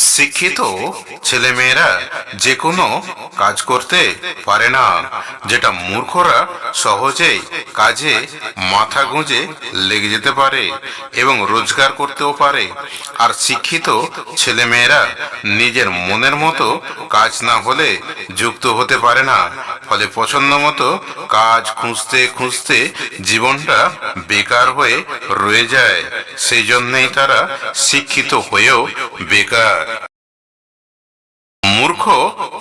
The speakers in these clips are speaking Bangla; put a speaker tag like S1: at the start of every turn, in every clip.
S1: শিক্ষিত ছেলেমেয়েরা যে কোনো কাজ করতে পারে না, যেটা মূর্খরা সহজেই কাজে মাথা গুঁজে লেগে যেতে পারে এবং রোজগার করতেও পারে। আর শিক্ষিত ছেলেমেয়েরা নিজের মনের মতো কাজ না হলে যুক্ত হতে পারে না, ফলে পছন্দ মতো কাজ খুঁজতে খুঁজতে জীবনটা বেকার হয়ে রয়ে যায়। সেই জন্যেই তারা শিক্ষিত হয়েও বেকার। মূর্খ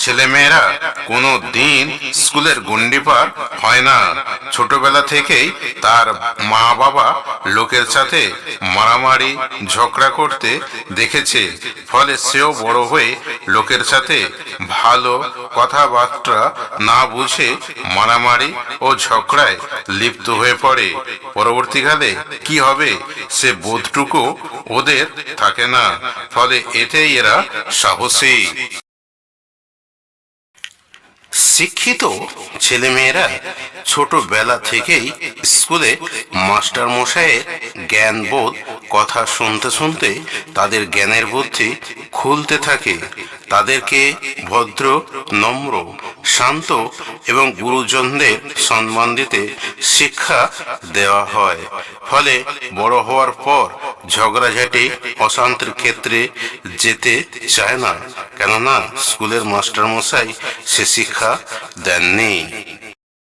S1: ছেলেমেয়েরা কোনো দিন স্কুলের গণ্ডি পার হয় না। ছোটবেলা থেকেই তার মা বাবা লোকের সাথে মারামারি ঝগড়া করতে দেখেছে, ফলে সেও বড় হয়ে লোকের সাথে ভালো কথাবার্তা না বুঝে মারামারি ও ঝগড়ায় লিপ্ত হয়ে পড়ে। পরবর্তীকালে কি হবে সে বোধটুকু ওদের থাকে না, ফলে এতেই এরা সাহসী। শিক্ষিত ছেলেমেয়েরা ছোটবেলা থেকেই স্কুলে মাস্টার মশাইয়ের জ্ঞান বোধ কথা শুনতে শুনতে তাদের জ্ঞানের বুদ্ধি খুলতে থাকে। তাদেরকে ভদ্র, নম্র, শান্ত এবং গুরুজনদের সম্মান দিতে শিক্ষা দেওয়া হয়। ফলে বড় হওয়ার পর ঝগড়াঝাটি অশান্তির ক্ষেত্রে যেতে চায় না, কেননা স্কুলের মাস্টার মশাই সে শিক্ষা দেননি।